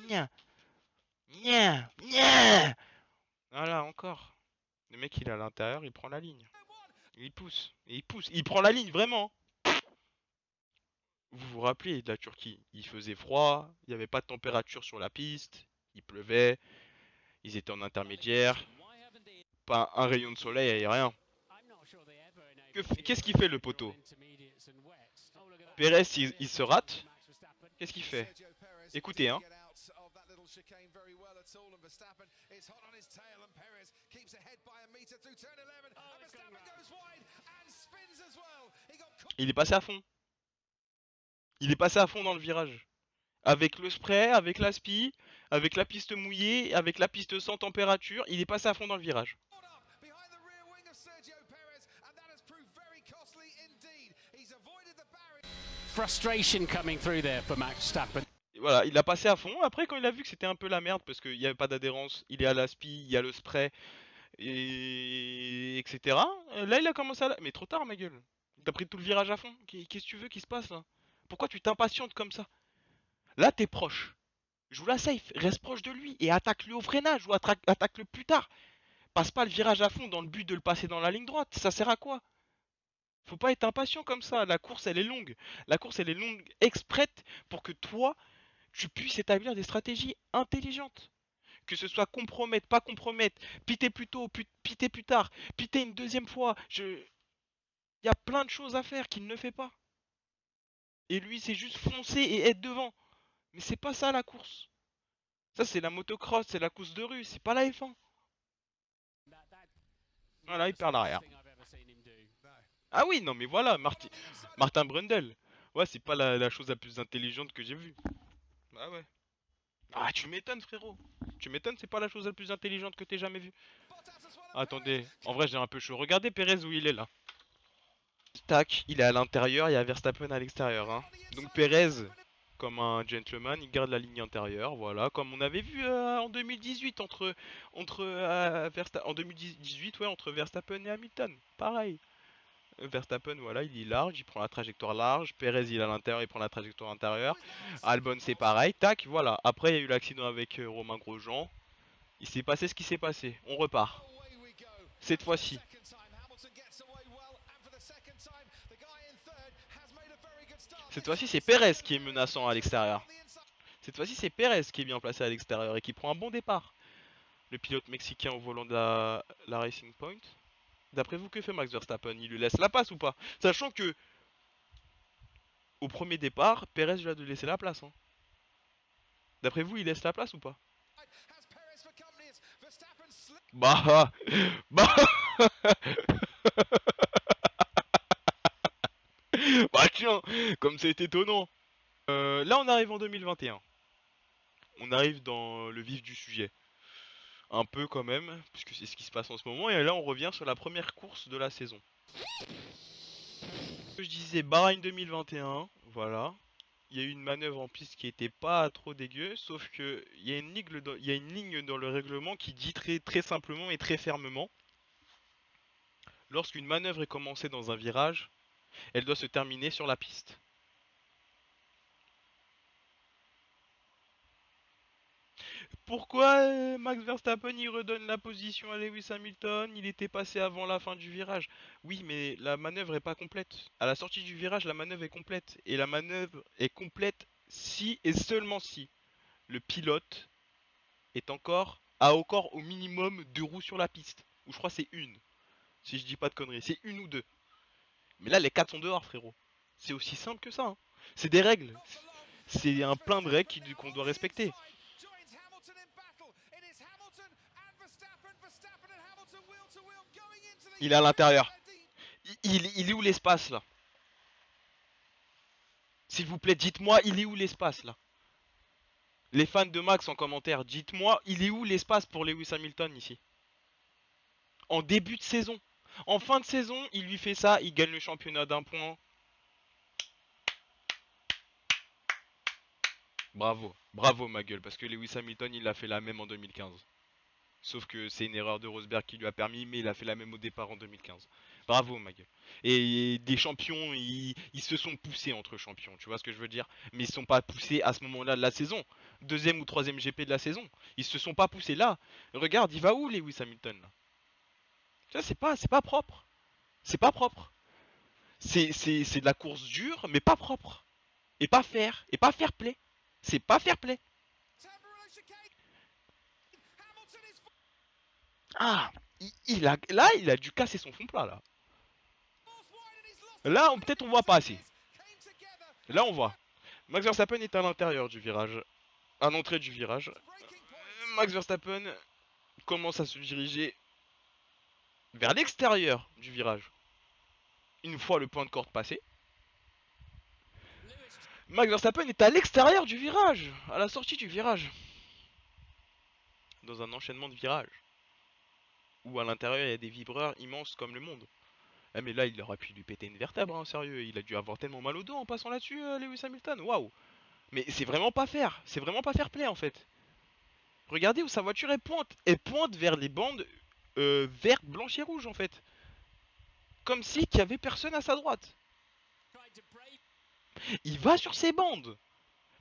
Nya, nya, nya. Voilà, encore. Le mec, il est à l'intérieur, il prend la ligne. Il pousse, et il pousse. Il prend la ligne, vraiment. Vous vous rappelez de la Turquie? Il faisait froid, il n'y avait pas de température sur la piste, il pleuvait, ils étaient en intermédiaire, pas un rayon de soleil et rien. Qu'est-ce qu'il fait le poteau? Pérez, il se rate. Qu'est-ce qu'il fait? Écoutez, hein. Il est passé à fond. Il est passé à fond dans le virage. Avec le spray, avec l'aspi, avec la piste mouillée, avec la piste sans température, il est passé à fond dans le virage. Frustration coming through there for Max Verstappen. Et voilà, il a passé à fond. Après, quand il a vu que c'était un peu la merde, parce qu'il n'y avait pas d'adhérence, il est à l'aspi, il y a le spray, et etc. Là, il a commencé à... Mais trop tard, ma gueule. T'as pris tout le virage à fond. Qu'est-ce que tu veux qui se passe, là? Pourquoi tu t'impatientes comme ça? Là, t'es proche. Joue la safe, reste proche de lui et attaque-le au freinage ou attaque-le plus tard. Passe pas le virage à fond dans le but de le passer dans la ligne droite. Ça sert à quoi? Faut pas être impatient comme ça. La course, elle est longue. La course, elle est longue exprès pour que toi, tu puisses établir des stratégies intelligentes. Que ce soit compromettre, pas compromettre, piter plus tôt, piter plus tard, piter une deuxième fois. Il y a plein de choses à faire qu'il ne fait pas. Et lui, c'est juste foncer et être devant. Mais c'est pas ça la course. Ça, c'est la motocross, c'est la course de rue, c'est pas la F1. Voilà, il perd l'arrière. Ah oui, non, mais voilà, Martin Brundle. Ouais, c'est pas la chose la plus intelligente que j'ai vue. Ah ouais. Ah, tu m'étonnes, frérot. Tu m'étonnes, c'est pas la chose la plus intelligente que t'aies jamais vue. Attendez, en vrai, j'ai un peu chaud. Regardez Perez où il est là. Tac, il est à l'intérieur, il y a Verstappen à l'extérieur. Hein. Donc Perez, comme un gentleman, il garde la ligne intérieure, voilà, comme on avait vu en 2018 en 2018 ouais, entre Verstappen et Hamilton, pareil. Verstappen, voilà, il est large, il prend la trajectoire large. Perez, il est à l'intérieur, il prend la trajectoire intérieure. Albon, c'est pareil. Tac, voilà. Après, il y a eu l'accident avec Romain Grosjean. Il s'est passé ce qui s'est passé. On repart. Cette fois-ci. Cette fois-ci, c'est Perez qui est menaçant à l'extérieur. Cette fois-ci, c'est Perez qui est bien placé à l'extérieur et qui prend un bon départ. Le pilote mexicain au volant de la Racing Point. D'après vous, que fait Max Verstappen? Il lui laisse la passe ou pas? Sachant que, au premier départ, Perez lui a de laisser la place. Hein. D'après vous, il laisse la place ou pas? Bah, bah, bah tiens, comme c'est étonnant. Là, on arrive en 2021. On arrive dans le vif du sujet. Un peu quand même, puisque c'est ce qui se passe en ce moment. Et là, on revient sur la première course de la saison. Je disais Bahreïn 2021, voilà. Il y a eu une manœuvre en piste qui était pas trop dégueu, sauf que il y a une ligne dans le règlement qui dit très simplement et très fermement, lorsqu'une manœuvre est commencée dans un virage, elle doit se terminer sur la piste. Pourquoi Max Verstappen il redonne la position à Lewis Hamilton? Il était passé avant la fin du virage. Oui, mais la manœuvre est pas complète. À la sortie du virage, la manœuvre est complète. Et la manœuvre est complète si et seulement si le pilote a encore au minimum 2 roues sur la piste. Ou je crois c'est une. Si je dis pas de conneries, c'est une ou deux. Mais là, les 4 sont dehors, frérot. C'est aussi simple que ça. Hein. C'est des règles. C'est un plein de règles qu'on doit respecter. Il est à l'intérieur. Il est où l'espace là? S'il vous plaît, dites-moi, il est où l'espace là? Les fans de Max en commentaire, dites-moi, il est où l'espace pour Lewis Hamilton ici? En début de saison. En fin de saison, il lui fait ça, il gagne le championnat d'un point. Bravo, bravo ma gueule, parce que Lewis Hamilton, il a fait la même en 2015. Sauf que c'est une erreur de Rosberg qui lui a permis, mais il a fait la même au départ en 2015. Bravo ma gueule. Et des champions, ils se sont poussés entre champions, tu vois ce que je veux dire? Mais ils ne sont pas poussés à ce moment-là de la saison. Deuxième ou troisième GP de la saison. Ils se sont pas poussés là. Regarde, il va où Lewis Hamilton là? Ça c'est pas propre. C'est pas propre. C'est de la course dure, mais pas propre. Et pas fair play. C'est pas fair play. Ah, là, il a dû casser son fond plat là. Là, peut-être on voit pas assez. Là, on voit. Max Verstappen est à l'intérieur du virage. À l'entrée du virage. Max Verstappen commence à se diriger vers l'extérieur du virage. Une fois le point de corde passé. Max Verstappen est à l'extérieur du virage. À la sortie du virage. Dans un enchaînement de virages. Où à l'intérieur il y a des vibreurs immenses comme le monde. Ah mais là il aurait pu lui péter une vertèbre, hein, sérieux. Il a dû avoir tellement mal au dos en passant là-dessus, Lewis Hamilton. Waouh. Mais c'est vraiment pas fair. C'est vraiment pas fair play en fait. Regardez où sa voiture est pointe. Elle pointe vers les bandes vert, blanche et rouge en fait. Comme si qu'il y avait personne à sa droite. Il va sur ses bandes.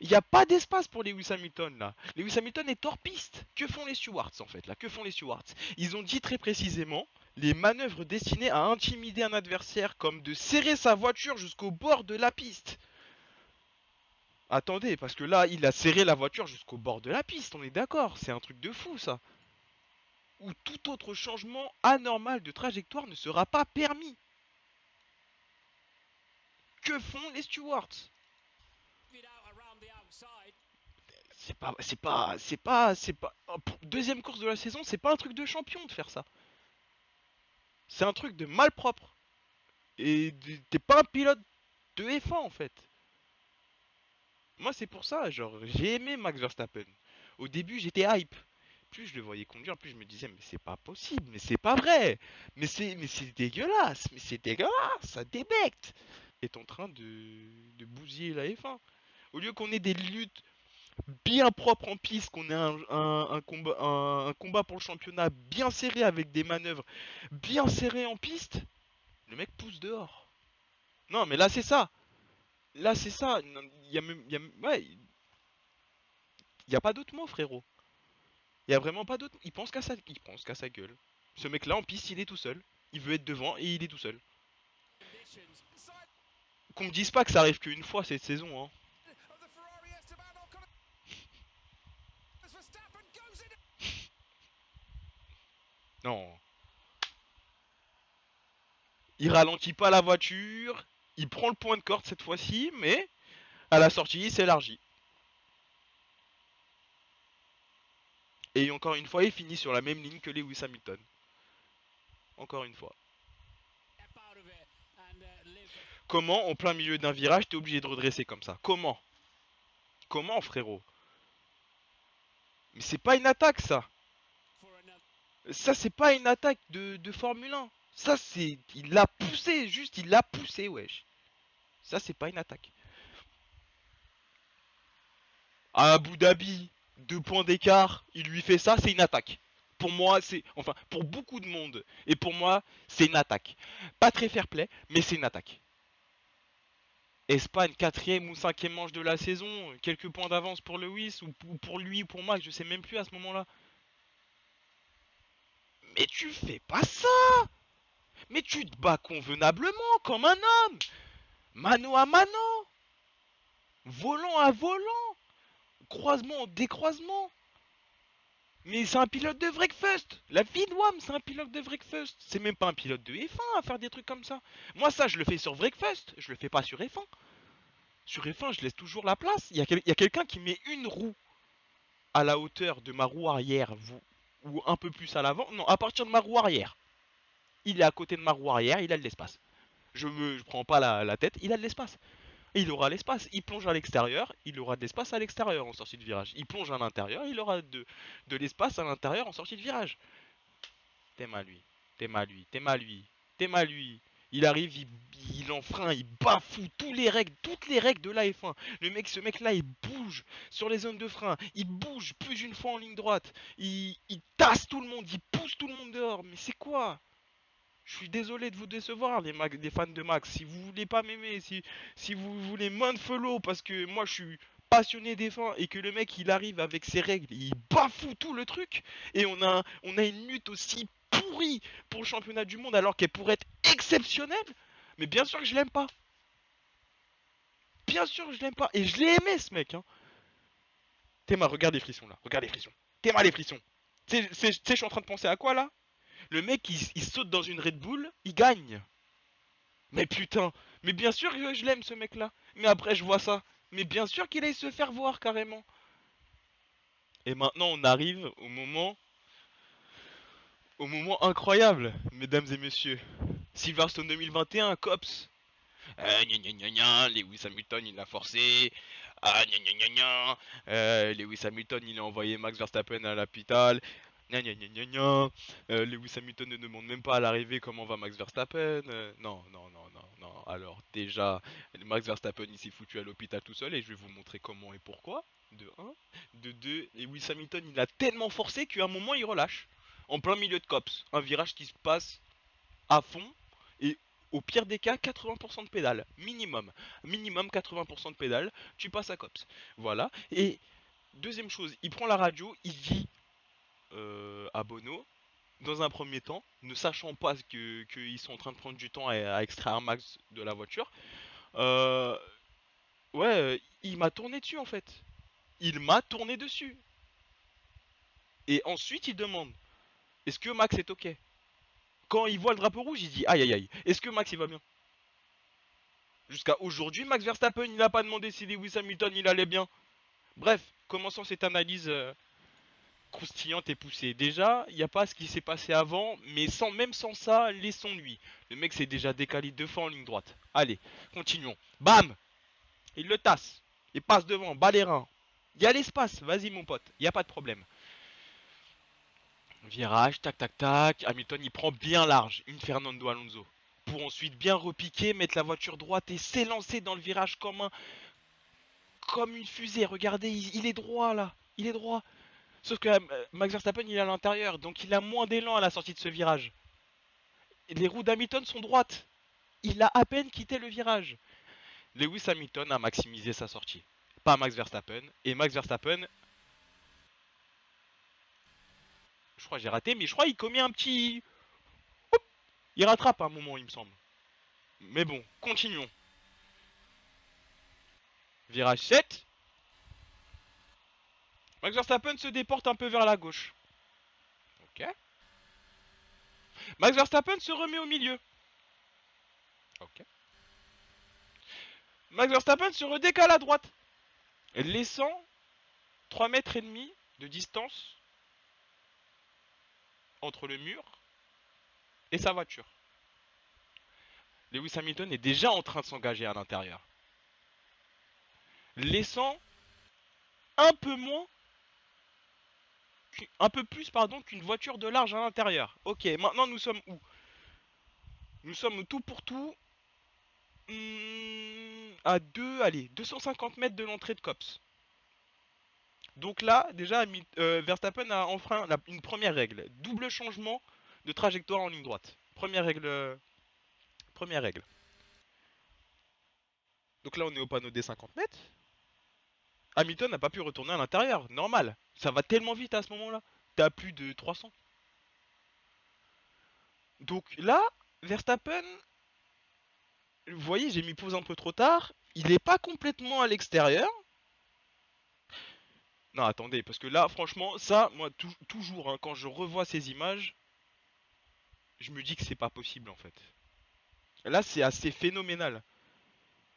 Il n'y a pas d'espace pour Lewis Hamilton là. Lewis Hamilton est hors piste. Que font les stewards en fait là? Que font les stewards? Ils ont dit très précisément les manœuvres destinées à intimider un adversaire comme de serrer sa voiture jusqu'au bord de la piste. Attendez, parce que là, il a serré la voiture jusqu'au bord de la piste, on est d'accord, c'est un truc de fou ça. Ou tout autre changement anormal de trajectoire ne sera pas permis. Que font les stewards? Deuxième course de la saison, c'est pas un truc de champion de faire ça. C'est un truc de malpropre. Et t'es pas un pilote de F1 en fait. Moi c'est pour ça, genre, j'ai aimé Max Verstappen. Au début j'étais hype. Plus je le voyais conduire, plus je me disais mais c'est pas possible, mais c'est pas vrai. Mais c'est dégueulasse, mais c'est dégueulasse, ça débecte. Est en train de bousiller la F1. Au lieu qu'on ait des luttes bien propres en piste, qu'on ait un combat pour le championnat bien serré avec des manœuvres bien serrées en piste, le mec pousse dehors. Non, mais là c'est ça. Là c'est ça. Il y a même, ouais, il y a pas d'autre mot, frérot. Il y a vraiment pas d'autre. Il pense qu'à sa gueule. Ce mec-là en piste, il est tout seul. Il veut être devant et il est tout seul. Qu'on me dise pas que ça arrive qu'une fois cette saison, hein. Non. Il ralentit pas la voiture. Il prend le point de corde cette fois-ci, mais à la sortie, il s'élargit. Et encore une fois, il finit sur la même ligne que Lewis Hamilton. Encore une fois. Comment, en plein milieu d'un virage, t'es obligé de redresser comme ça? Comment? Comment, frérot? Mais c'est pas une attaque, ça. Ça, c'est pas une attaque de Formule 1. Ça, c'est... Il l'a poussé, juste, il l'a poussé, wesh. Ça, c'est pas une attaque. À Abu Dhabi, 2 points d'écart, il lui fait ça, c'est une attaque. Pour moi, c'est... Enfin, pour beaucoup de monde. Et pour moi, c'est une attaque. Pas très fair play, mais c'est une attaque. Espagne, quatrième ou cinquième manche de la saison, quelques points d'avance pour Lewis, ou pour lui, ou pour Max, je sais même plus à ce moment-là. Mais tu fais pas ça! Mais tu te bats convenablement, comme un homme! Mano à mano! Volant à volant! Croisement en décroisement! Mais c'est un pilote de breakfast! La vie de Wam, c'est un pilote de breakfast! C'est même pas un pilote de F1 à faire des trucs comme ça! Moi, ça, je le fais sur breakfast, je le fais pas sur F1. Sur F1, je laisse toujours la place. Il y a quelqu'un qui met une roue à la hauteur de ma roue arrière, ou un peu plus à l'avant. Non, à partir de ma roue arrière. Il est à côté de ma roue arrière, il a de l'espace. Je prends pas la tête, il a de l'espace. Il aura l'espace. Il plonge à l'extérieur, il aura de l'espace à l'extérieur en sortie de virage. Il plonge à l'intérieur, il aura de l'espace à l'intérieur en sortie de virage. T'es mal lui, t'es mal lui, t'es mal lui, t'es mal lui. Il arrive, il enfreint, il bafoue toutes les règles de la F1. Ce mec-là, il bouge sur les zones de frein, il bouge plus d'une fois en ligne droite, il tasse tout le monde, il pousse tout le monde dehors. Mais c'est quoi? Je suis désolé de vous décevoir, les fans de Max. Si vous voulez pas m'aimer, si vous voulez follow parce que moi je suis passionné des fins et que le mec il arrive avec ses règles, il bafoue tout le truc et on a une lutte aussi pourrie pour le championnat du monde alors qu'elle pourrait être exceptionnelle, mais bien sûr que je l'aime pas. Bien sûr que je l'aime pas. Et je l'ai aimé ce mec. Hein. Théma, regarde les frissons là. Regarde les frissons. Théma, les frissons. Tu sais, je suis en train de penser à quoi là? Le mec il saute dans une Red Bull, il gagne. Mais putain, mais bien sûr que je l'aime ce mec là. Mais après je vois ça. Mais bien sûr qu'il aille se faire voir carrément. Et maintenant on arrive au moment incroyable, mesdames et messieurs. Silverstone 2021, Cops. Gna gna gna gna, Lewis Hamilton il l'a forcé. Ah gna gna gna gna. Lewis Hamilton il a envoyé Max Verstappen à l'hôpital. Gna gna gna gna gna. Lewis Hamilton ne demande même pas à l'arrivée comment va Max Verstappen. Non, non, non, non, non. Alors déjà, Max Verstappen il s'est foutu à l'hôpital tout seul et je vais vous montrer comment et pourquoi. De un. De 2, Lewis Hamilton il a tellement forcé qu'à un moment il relâche. En plein milieu de cops. Un virage qui se passe à fond et au pire des cas 80% de pédale minimum, minimum 80% de pédale, tu passes à cops. Voilà. Et deuxième chose, il prend la radio, il dit à Bono dans un premier temps, ne sachant pas qu'ils sont en train de prendre du temps à extraire un max de la voiture, euh, ouais, il m'a tourné dessus en fait. Il m'a tourné dessus. Et ensuite il demande, est-ce que Max est ok? Quand il voit le drapeau rouge, il dit aïe aïe aïe, est-ce que Max il va bien? Jusqu'à aujourd'hui, Max Verstappen, il n'a pas demandé si Lewis Hamilton il allait bien. Bref, commençons cette analyse croustillante et poussée. Déjà, il n'y a pas ce qui s'est passé avant, mais même sans ça, laissons-lui. Le mec s'est déjà décalé 2 fois en ligne droite. Allez, continuons. Bam! Il le tasse. Il passe devant, bas les reins. Il y a l'espace, vas-y mon pote, il n'y a pas de problème. Virage, tac tac tac. Hamilton il prend bien large, une Fernando Alonso. Pour ensuite bien repiquer, mettre la voiture droite et s'élancer dans le virage comme une fusée. Regardez, il est droit là. Il est droit. Sauf que Max Verstappen il est à l'intérieur, donc il a moins d'élan à la sortie de ce virage. Les roues d'Hamilton sont droites. Il a à peine quitté le virage. Lewis Hamilton a maximisé sa sortie. Pas Max Verstappen. Et Max Verstappen, je crois que j'ai raté, mais je crois qu'il commet un petit... Hop, il rattrape à un moment, il me semble. Mais bon, continuons. Virage 7. Max Verstappen se déporte un peu vers la gauche. Ok. Max Verstappen se remet au milieu. Ok. Max Verstappen se redécale à droite, laissant 3 mètres et demi de distance entre le mur et sa voiture. Lewis Hamilton est déjà en train de s'engager à l'intérieur, laissant un peu moins, un peu plus pardon, qu'une voiture de large à l'intérieur. Ok, maintenant nous sommes où? Nous sommes au tout pour tout à 250 mètres de l'entrée de Cops. Donc là, déjà, Verstappen a enfreint une première règle. Double changement de trajectoire en ligne droite. Première règle. Première règle. Donc là, on est au panneau des 50 mètres. Hamilton n'a pas pu retourner à l'intérieur. Normal. Ça va tellement vite à ce moment-là. T'es à plus de 300. Donc là, Verstappen, vous voyez, j'ai mis pause un peu trop tard. Il n'est pas complètement à l'extérieur. Non, attendez, parce que là, franchement, ça, moi, toujours, hein, quand je revois ces images, je me dis que c'est pas possible en fait. Là, c'est assez phénoménal.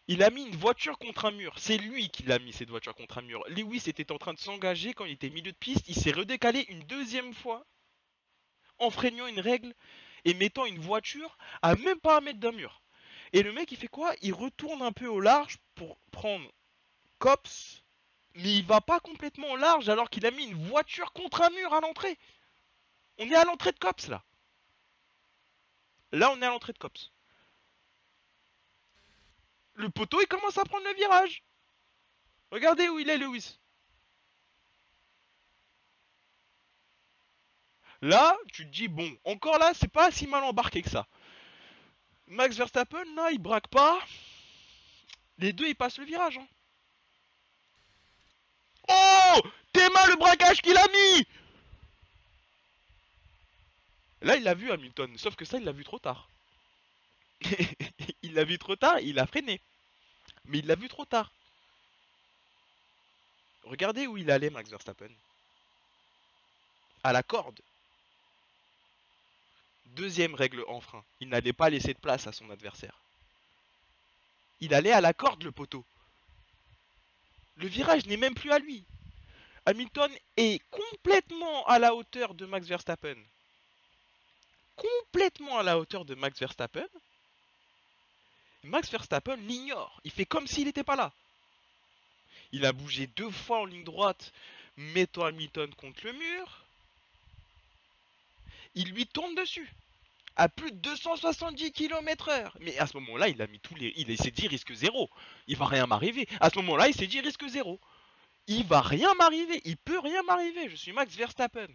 Il a mis une voiture contre un mur. C'est lui qui l'a mis cette voiture contre un mur. Lewis était en train de s'engager quand il était milieu de piste. Il s'est redécalé une deuxième fois, enfreignant une règle et mettant une voiture à même pas un mètre d'un mur. Et le mec, il fait quoi? Il retourne un peu au large pour prendre Cops, mais il va pas complètement au large alors qu'il a mis une voiture contre un mur à l'entrée. On est à l'entrée de Cops là. Là, on est à l'entrée de Cops. Le poteau, il commence à prendre le virage. Regardez où il est, Lewis. Là, tu te dis, bon, encore là, c'est pas si mal embarqué que ça. Max Verstappen, là, il braque pas. Les deux, ils passent le virage. Hein. tes mains le braquage qu'il a mis. Là, il l'a vu Hamilton, sauf que ça, il l'a vu trop tard. Il l'a vu trop tard, il a freiné. Mais il l'a vu trop tard. Regardez où il allait, Max Verstappen. À la corde. Deuxième règle en frein. Il n'allait pas laisser de place à son adversaire. Il allait à la corde, le poteau. Le virage n'est même plus à lui. Hamilton est complètement à la hauteur de Max Verstappen. Complètement à la hauteur de Max Verstappen. Max Verstappen l'ignore. Il fait comme s'il n'était pas là. Il a bougé 2 fois en ligne droite, mettant Hamilton contre le mur. Il lui tombe dessus. À plus de 270 km/h. Mais à ce moment-là, il a mis tous les. Il s'est dit risque zéro. Il va rien m'arriver. À ce moment-là, il s'est dit risque zéro. Il va rien m'arriver. Il peut rien m'arriver. Je suis Max Verstappen.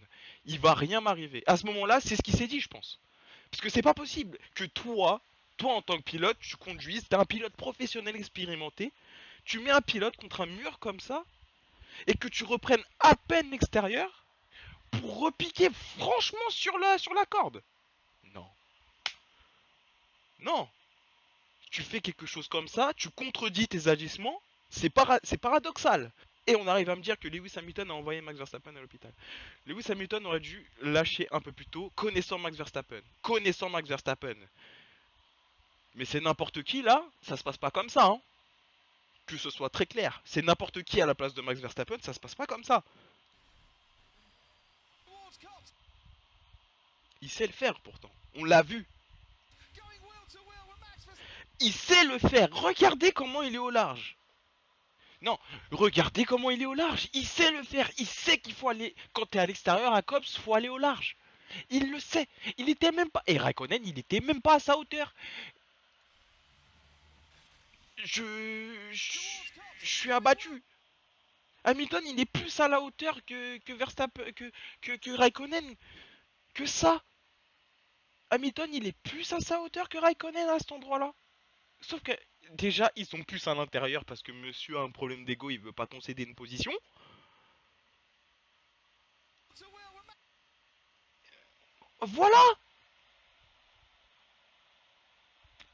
Il va rien m'arriver. À ce moment-là, c'est ce qu'il s'est dit, je pense. Parce que c'est pas possible que toi en tant que pilote, tu conduises. T'es un pilote professionnel expérimenté. Tu mets un pilote contre un mur comme ça. Et que tu reprennes à peine l'extérieur. Pour repiquer franchement sur la corde. Non. Non. Tu fais quelque chose comme ça, tu contredis tes agissements, c'est paradoxal. Et on arrive à me dire que Lewis Hamilton a envoyé Max Verstappen à l'hôpital. Lewis Hamilton aurait dû lâcher un peu plus tôt, connaissant Max Verstappen. Connaissant Max Verstappen. Mais c'est n'importe qui là, ça se passe pas comme ça. Hein. Que ce soit très clair. C'est n'importe qui à la place de Max Verstappen, ça se passe pas comme ça. Il sait le faire pourtant. On l'a vu. Il sait le faire. Regardez comment il est au large. Non, regardez comment il est au large. Il sait le faire. Il sait qu'il faut aller. Quand t'es à l'extérieur à Cops, faut aller au large. Il le sait. Il était même pas. Et Raikkonen, il était même pas à sa hauteur. Je suis abattu. Hamilton, il est plus à la hauteur que Verstappen, que Raikkonen. Que ça. Hamilton, il est plus à sa hauteur que Raikkonen à cet endroit-là. Sauf que déjà, ils sont plus à l'intérieur parce que monsieur a un problème d'ego, il veut pas concéder une position. Voilà.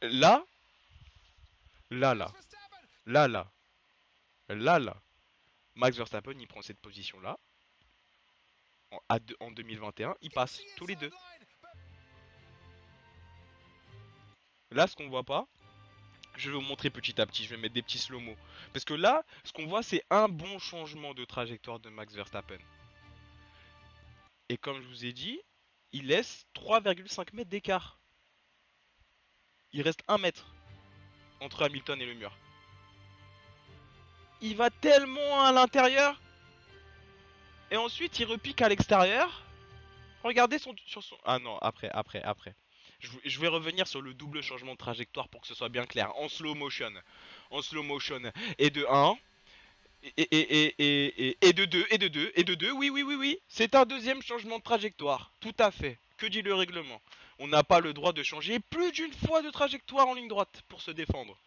Là, là, là, là, là, là, là. Max Verstappen, il prend cette position-là. En 2021, il passe tous les deux. Là, ce qu'on voit pas, je vais vous montrer petit à petit. Je vais mettre des petits slow-mo. Parce que là, ce qu'on voit, c'est un bon changement de trajectoire de Max Verstappen. Et comme je vous ai dit, il laisse 3,5 mètres d'écart. Il reste 1 mètre entre Hamilton et le mur. Il va tellement à l'intérieur. Et ensuite, il repique à l'extérieur. Regardez sur son... Ah non, après. Je vais revenir sur le double changement de trajectoire pour que ce soit bien clair. En slow motion. En slow motion. Et de 1. Et de 2. Et de 2. Et de 2. Oui. C'est un deuxième changement de trajectoire. Tout à fait. Que dit le règlement? On n'a pas le droit de changer plus d'une fois de trajectoire en ligne droite pour se défendre.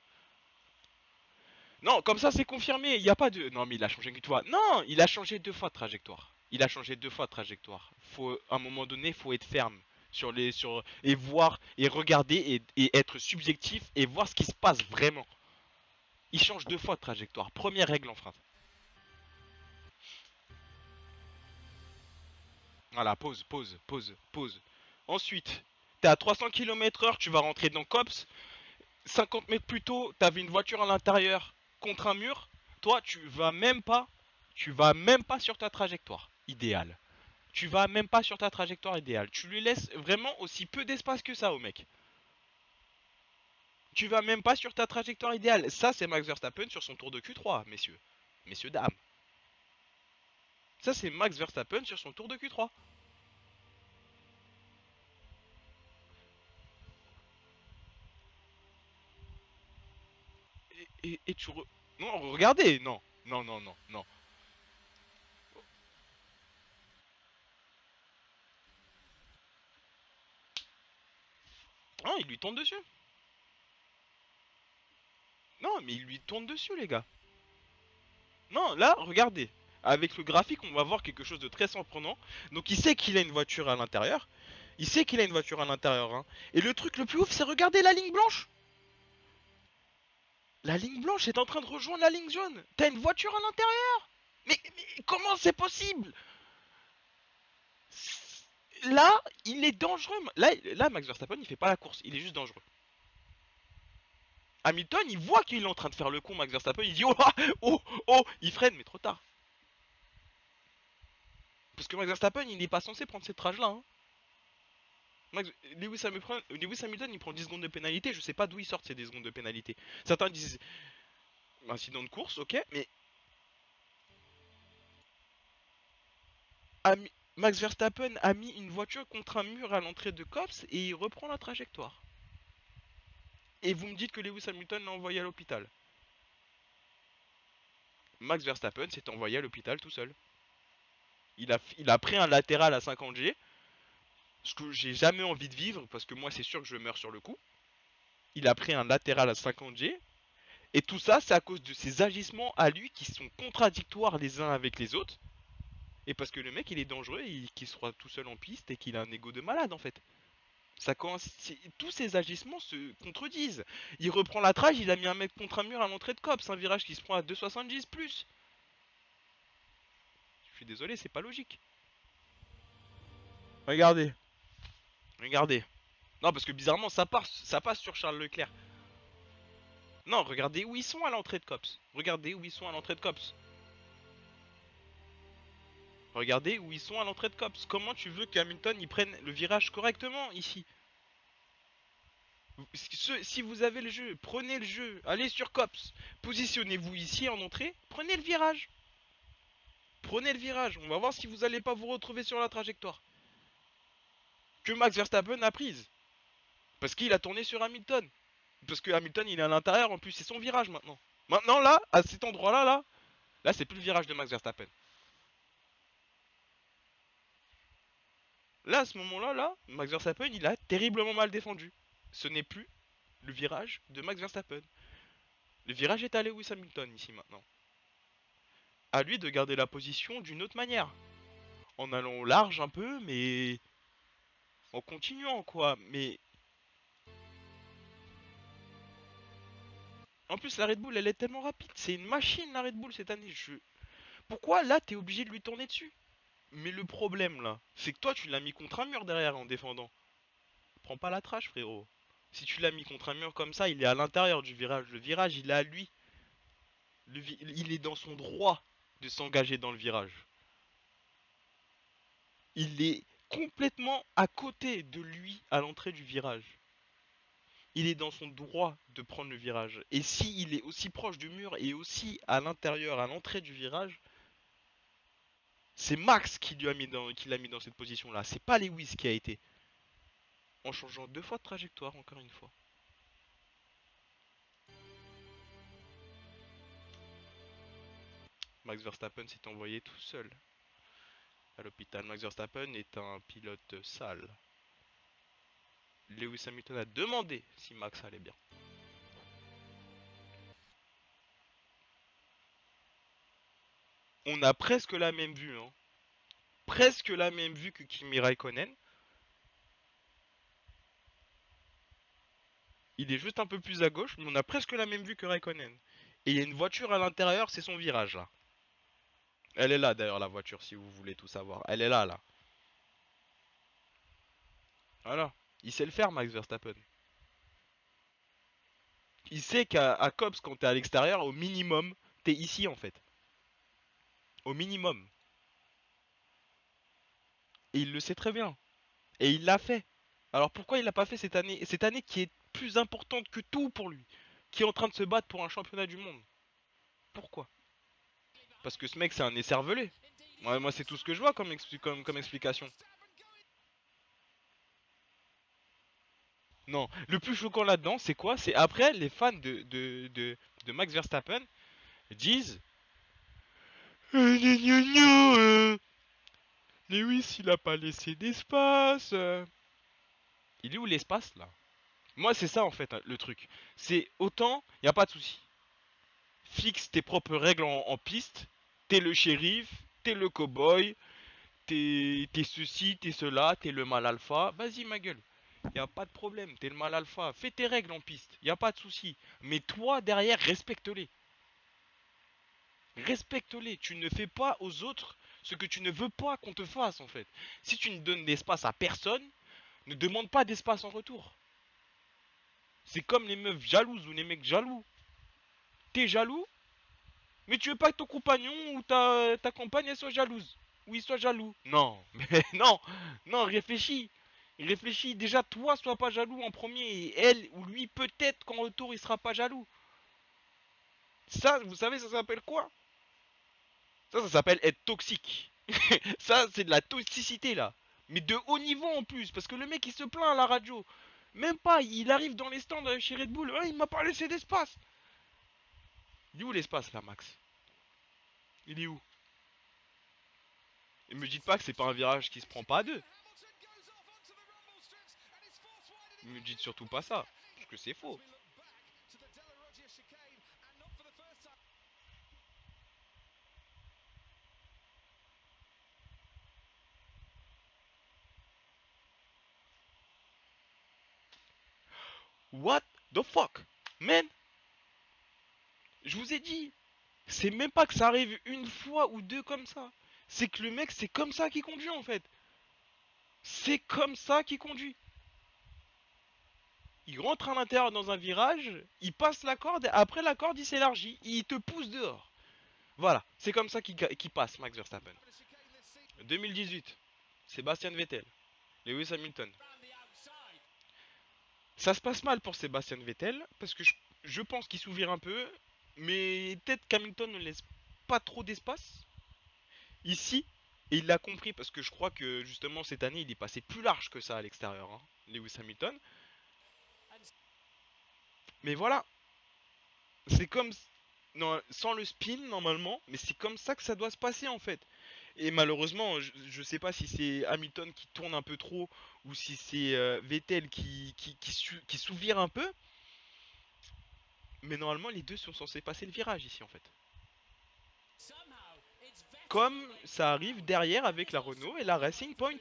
Non, comme ça c'est confirmé. Il n'y a pas de. Non, mais il a changé une fois. Non, il a changé 2 fois de trajectoire. Il a changé 2 fois de trajectoire. Faut, à un moment donné, faut être ferme et voir et regarder et être subjectif et voir ce qui se passe vraiment. Il change 2 fois de trajectoire. Première règle enfreinte. Voilà, pause. Ensuite, t'es à 300 km/h, tu vas rentrer dans Cops. 50 mètres plus tôt, t'avais une voiture à l'intérieur contre un mur. Toi, tu vas même pas sur ta trajectoire idéale. Tu vas même pas sur ta trajectoire idéale. Tu lui laisses vraiment aussi peu d'espace que ça au mec. Tu vas même pas sur ta trajectoire idéale. Ça, c'est Max Verstappen sur son tour de Q3, messieurs. Messieurs, dames. Ça, c'est Max Verstappen sur son tour de Q3. Et tu... Non, regardez, non. Non. Non, il lui tombe dessus. Non, mais il lui tourne dessus, les gars. Non, là, regardez. Avec le graphique, on va voir quelque chose de très surprenant. Donc il sait qu'il a une voiture à l'intérieur. Il sait qu'il a une voiture à l'intérieur. Hein. Et le truc le plus ouf, c'est regarder la ligne blanche. La ligne blanche est en train de rejoindre la ligne jaune. T'as une voiture à l'intérieur. Mais comment c'est possible? Là, il est dangereux. Là, Max Verstappen, il fait pas la course. Il est juste dangereux. Hamilton, il voit qu'il est en train de faire le con, Max Verstappen. Il dit oh, oh, oh, il freine, mais trop tard. Parce que Max Verstappen, il n'est pas censé prendre cette rage-là. Hein. Lewis Hamilton, il prend 10 secondes de pénalité. Je sais pas d'où il sort ces 10 secondes de pénalité. Certains disent incident de course, ok, mais Max Verstappen a mis une voiture contre un mur à l'entrée de Cops et il reprend la trajectoire. Et vous me dites que Lewis Hamilton l'a envoyé à l'hôpital. Max Verstappen s'est envoyé à l'hôpital tout seul. Il a pris un latéral à 50G, ce que j'ai jamais envie de vivre parce que moi c'est sûr que je meurs sur le coup. Il a pris un latéral à 50G et tout ça c'est à cause de ses agissements à lui qui sont contradictoires les uns avec les autres. Et parce que le mec il est dangereux et qu'il soit tout seul en piste et qu'il a un ego de malade en fait. Ça tous ces agissements se contredisent. Il reprend la trage, il a mis un mec contre un mur à l'entrée de Cops, un virage qui se prend à 2,70 plus. Je suis désolé, c'est pas logique. Regardez, regardez. Non, parce que bizarrement, ça passe sur Charles Leclerc. Non, regardez où ils sont à l'entrée de Cops. Regardez où ils sont à l'entrée de Cops. Regardez où ils sont à l'entrée de Cops. Comment tu veux qu'Hamilton y prenne le virage correctement ici? Si vous avez le jeu, prenez le jeu, allez sur Cops, positionnez-vous ici en entrée, prenez le virage. Prenez le virage, on va voir si vous n'allez pas vous retrouver sur la trajectoire que Max Verstappen a prise. Parce qu'il a tourné sur Hamilton. Parce que Hamilton il est à l'intérieur, en plus c'est son virage maintenant. Maintenant là, à cet endroit là c'est plus le virage de Max Verstappen. Là à ce moment là, Max Verstappen il a terriblement mal défendu. Ce n'est plus le virage de Max Verstappen. Le virage est à Lewis Hamilton ici maintenant. À lui de garder la position d'une autre manière. En allant au large un peu, mais en continuant quoi. Mais en plus la Red Bull elle est tellement rapide. C'est une machine la Red Bull cette année. Pourquoi là t'es obligé de lui tourner dessus? Mais le problème là, c'est que toi tu l'as mis contre un mur derrière en défendant. Prends pas la trash frérot. Si tu l'as mis contre un mur comme ça, il est à l'intérieur du virage. Le virage il est à lui. Il est dans son droit de s'engager dans le virage. Il est complètement à côté de lui à l'entrée du virage. Il est dans son droit de prendre le virage. Et s'il est aussi proche du mur et aussi à l'intérieur, à l'entrée du virage, c'est Max qui l'a mis dans cette position-là. C'est pas Lewis qui a été. En changeant 2 fois de trajectoire, encore une fois. Max Verstappen s'est envoyé tout seul à l'hôpital. Max Verstappen est un pilote sale. Lewis Hamilton a demandé si Max allait bien. On a presque la même vue, hein. Presque la même vue que Kimi Raikkonen. Il est juste un peu plus à gauche, mais on a presque la même vue que Raikkonen. Et il y a une voiture à l'intérieur, c'est son virage là. Elle est là d'ailleurs la voiture si vous voulez tout savoir. Elle est là. Voilà. Il sait le faire Max Verstappen. Il sait qu'à Cops quand t'es à l'extérieur, au minimum, t'es ici en fait. Au minimum. Et il le sait très bien. Et il l'a fait. Alors pourquoi il l'a pas fait cette année? Cette année qui est plus importante que tout pour lui. Qui est en train de se battre pour un championnat du monde. Pourquoi? Parce que ce mec c'est un écervelé. Moi c'est tout ce que je vois comme explication. Non, le plus choquant là-dedans, c'est quoi? C'est après, les fans de Max Verstappen disent Lewis, il a pas laissé d'espace. Il est où l'espace là? Moi, c'est ça en fait le truc. C'est autant, y a pas de souci. Fixe tes propres règles en piste. T'es le shérif, t'es le cowboy, t'es ceci, t'es cela, t'es le mal alpha. Vas-y, ma gueule. Y a pas de problème, t'es le mal alpha. Fais tes règles en piste, y a pas de souci. Mais toi, derrière, respecte-les. Respecte-les. Tu ne fais pas aux autres ce que tu ne veux pas qu'on te fasse, en fait. Si tu ne donnes d'espace à personne, ne demande pas d'espace en retour. C'est comme les meufs jalouses ou les mecs jaloux. T'es jaloux, mais tu veux pas que ton compagnon ou ta compagne elle soit jalouse. Ou il soit jaloux. Non, mais non, non, réfléchis. Réfléchis. Déjà, toi, sois pas jaloux en premier. Et elle ou lui, peut-être qu'en retour, il sera pas jaloux. Ça, vous savez, ça s'appelle quoi? Ça s'appelle être toxique. Ça, c'est de la toxicité, là. Mais de haut niveau en plus. Parce que le mec, il se plaint à la radio. Même pas, il arrive dans les stands chez Red Bull. Ah, il m'a pas laissé d'espace. Il est où l'espace, là, Max? Il est où? Et me dites pas que c'est pas un virage qui se prend pas à deux. Me dites surtout pas ça. Parce que c'est faux. What the fuck? Man, je vous ai dit. C'est même pas que ça arrive une fois ou deux comme ça. C'est que le mec, c'est comme ça qu'il conduit en fait. C'est comme ça qu'il conduit. Il rentre à l'intérieur dans un virage, il passe la corde, et après la corde il s'élargit, il te pousse dehors. Voilà, c'est comme ça qu'il passe Max Verstappen. 2018, Sébastien Vettel, Lewis Hamilton. Ça se passe mal pour Sébastien Vettel, parce que je pense qu'il s'ouvre un peu, mais peut-être qu'Hamilton ne laisse pas trop d'espace ici, et il l'a compris, parce que je crois que justement cette année il est passé plus large que ça à l'extérieur, hein, Lewis Hamilton. Mais voilà, c'est comme non, sans le spin normalement, mais c'est comme ça que ça doit se passer en fait. Et malheureusement, je sais pas si c'est Hamilton qui tourne un peu trop ou si c'est Vettel qui s'ouvre un peu, mais normalement les deux sont censés passer le virage ici en fait. Comme ça arrive derrière avec la Renault et la Racing Point.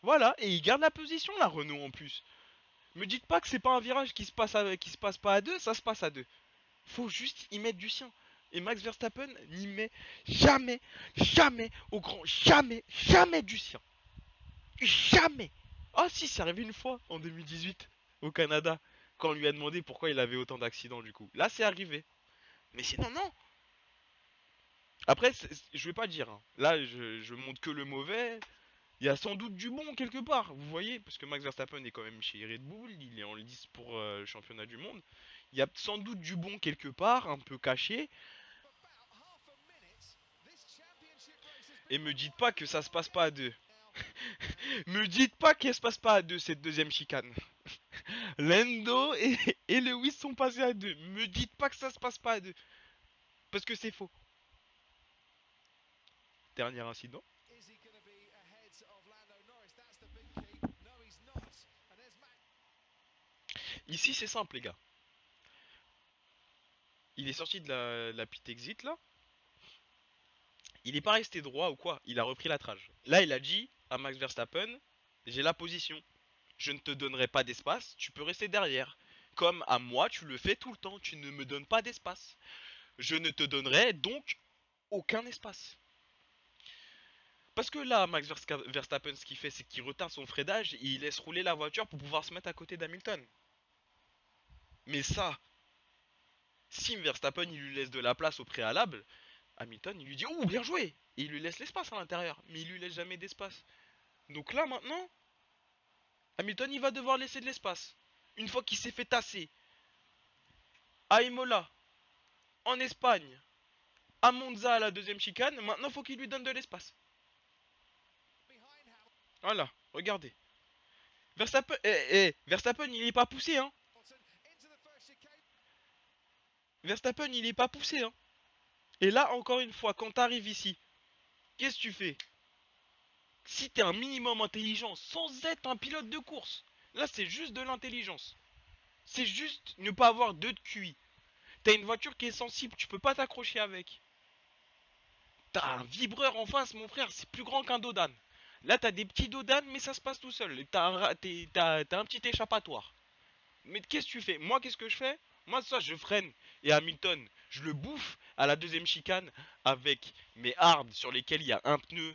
Voilà, et ils gardent la position la Renault en plus. Me dites pas que c'est pas un virage qui se passe pas à deux, ça se passe à deux. Faut juste y mettre du sien. Et Max Verstappen n'y met jamais, jamais, au grand jamais, jamais du sien. Jamais. Ah si, c'est arrivé une fois en 2018 au Canada quand on lui a demandé pourquoi il avait autant d'accidents du coup. Là, c'est arrivé. Mais sinon, non. Après, je vais pas dire, hein. Là, je montre que le mauvais. Il y a sans doute du bon quelque part, vous voyez, parce que Max Verstappen est quand même chez Red Bull, il est en lice pour le championnat du monde. Il y a sans doute du bon quelque part, un peu caché. Et me dites pas que ça se passe pas à deux. Me dites pas qu'elle se passe pas à deux cette deuxième chicane. Lando et Lewis sont passés à deux. Me dites pas que ça se passe pas à deux. Parce que c'est faux. Dernier incident. Ici c'est simple les gars. Il est sorti de la pit exit là. Il n'est pas resté droit ou quoi. Il a repris la trage. Là il a dit à Max Verstappen, j'ai la position. Je ne te donnerai pas d'espace. Tu peux rester derrière. Comme à moi tu le fais tout le temps. Tu ne me donnes pas d'espace. Je ne te donnerai donc aucun espace. Parce que là, Max Verstappen, ce qu'il fait, c'est qu'il retarde son freinage et il laisse rouler la voiture pour pouvoir se mettre à côté d'Hamilton. Mais ça, si Verstappen il lui laisse de la place au préalable, Hamilton il lui dit oh bien joué et il lui laisse l'espace à l'intérieur, mais il lui laisse jamais d'espace. Donc là maintenant, Hamilton il va devoir laisser de l'espace. Une fois qu'il s'est fait tasser à Imola, en Espagne, à Monza à la deuxième chicane, maintenant faut qu'il lui donne de l'espace. Voilà, regardez. Verstappen il est pas poussé hein. Verstappen il est pas poussé hein. Et là encore une fois, quand t'arrives ici, qu'est-ce que tu fais? Si t'es un minimum intelligent, sans être un pilote de course, là c'est juste de l'intelligence. C'est juste ne pas avoir deux de QI. T'as une voiture qui est sensible, tu peux pas t'accrocher avec. T'as un vibreur en face, mon frère, c'est plus grand qu'un dodan. Là, t'as des petits dodan, mais ça se passe tout seul. T'as un petit échappatoire. Mais qu'est-ce que tu fais? Moi, qu'est-ce que je fais? Moi, ça, je freine. Et Hamilton, je le bouffe à la deuxième chicane avec mes hards sur lesquels il y a un pneu.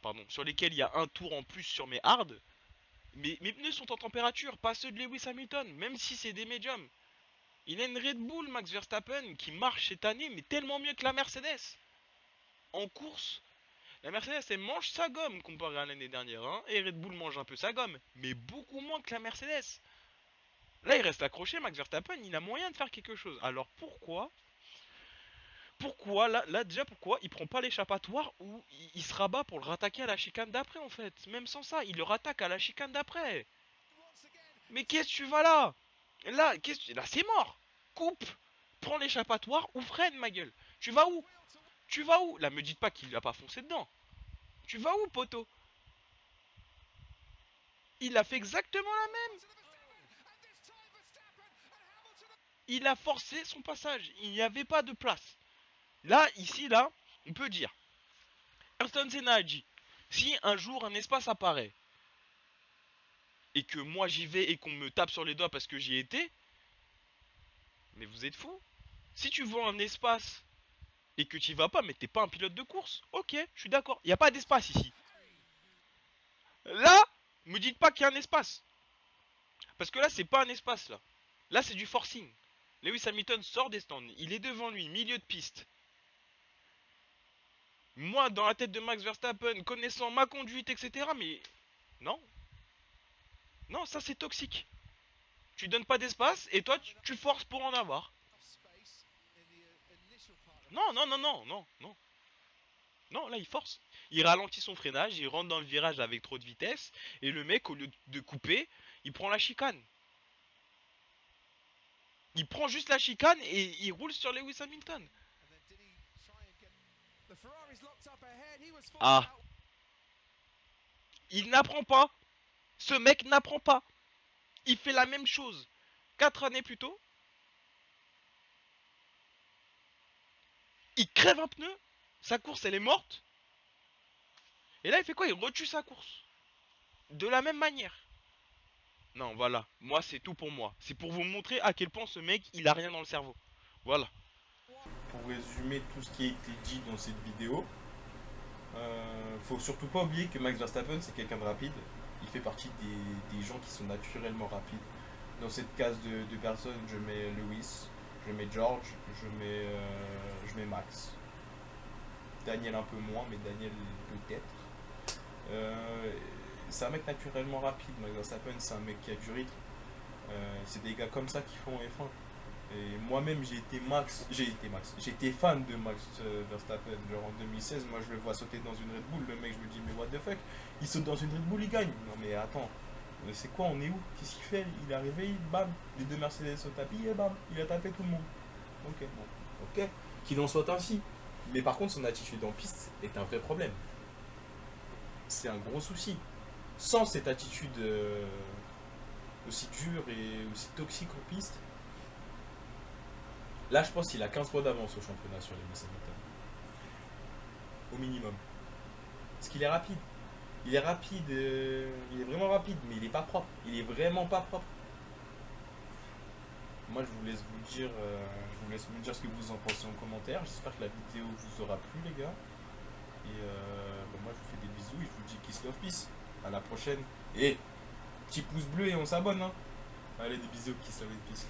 Pardon, sur lesquels il y a un tour en plus sur mes hards. Mes pneus sont en température, pas ceux de Lewis Hamilton, même si c'est des médiums. Il a une Red Bull, Max Verstappen, qui marche cette année, mais tellement mieux que la Mercedes. En course, la Mercedes, elle mange sa gomme comparé à l'année dernière, hein, et Red Bull mange un peu sa gomme, mais beaucoup moins que la Mercedes. Là, il reste accroché, Max Verstappen, il a moyen de faire quelque chose. Alors pourquoi, là déjà, pourquoi il prend pas l'échappatoire ou il se rabat pour le rattaquer à la chicane d'après, en fait? Même sans ça, il le rattaque à la chicane d'après. Mais qu'est-ce que tu vas là? Là, c'est mort. Coupe, prends l'échappatoire ou freine, ma gueule. Tu vas où? Tu vas où? Là, me dites pas qu'il a pas foncé dedans. Tu vas où, poteau? Il a fait exactement la même. Il a forcé son passage. Il n'y avait pas de place. Là, ici, là, on peut dire. Ayrton Senna a dit, si un jour un espace apparaît et que moi j'y vais et qu'on me tape sur les doigts parce que j'y étais, mais vous êtes fous? Si tu vois un espace et que tu y vas pas, mais t'es pas un pilote de course, ok, je suis d'accord. Il n'y a pas d'espace ici. Là, me dites pas qu'il y a un espace. Parce que là, c'est pas un espace, là. Là, c'est du forcing. Lewis Hamilton sort des stands. Il est devant lui, milieu de piste. Moi, dans la tête de Max Verstappen, connaissant ma conduite, etc. Mais non. Non, ça, c'est toxique. Tu donnes pas d'espace et toi, tu forces pour en avoir. Non, non, non, non, non, non. Non, là, il force. Il ralentit son freinage, il rentre dans le virage avec trop de vitesse. Et le mec, au lieu de couper, il prend la chicane. Il prend juste la chicane et il roule sur Lewis Hamilton. Ah, il n'apprend pas. Ce mec n'apprend pas. Il fait la même chose 4 années plus tôt. Il crève un pneu. Sa course, elle est morte. Et là, il fait quoi? Il retue sa course. De la même manière. Non, voilà. Moi, c'est tout pour moi. C'est pour vous montrer à quel point ce mec, il a rien dans le cerveau. Voilà. Pour résumer tout ce qui a été dit dans cette vidéo, faut surtout pas oublier que Max Verstappen c'est quelqu'un de rapide. Il fait partie des gens qui sont naturellement rapides. Dans cette case de personnes, je mets Lewis, je mets George, je mets Max. Daniel un peu moins, mais Daniel peut-être. C'est un mec naturellement rapide. Max Verstappen, c'est un mec qui a du rythme. C'est des gars comme ça qui font F1. Et moi-même, j'ai été fan de Max Verstappen. Genre en 2016, moi je le vois sauter dans une Red Bull. Le mec, je me dis, mais what the fuck? Il saute dans une Red Bull, il gagne. Non, mais attends, c'est quoi? On est où? Qu'est-ce qu'il fait? Il est arrivé, bam, les deux Mercedes au tapis, et bam, il a tapé tout le monde. Ok, bon, ok, qu'il en soit ainsi. Mais par contre, son attitude en piste est un vrai problème. C'est un gros souci. Sans cette attitude aussi dure et aussi toxique en piste, là, je pense qu'il a 15 points d'avance au championnat sur les Hamilton. Au minimum. Parce qu'il est rapide. Il est rapide, il est vraiment rapide, mais il est pas propre. Il est vraiment pas propre. Moi, je vous laisse me dire ce que vous en pensez en commentaire. J'espère que la vidéo vous aura plu, les gars. Et moi, je vous fais des bisous et je vous dis kiss love peace. À la prochaine. Et petit pouce bleu et on s'abonne. Hein. Allez, des bisous, kiss love peace.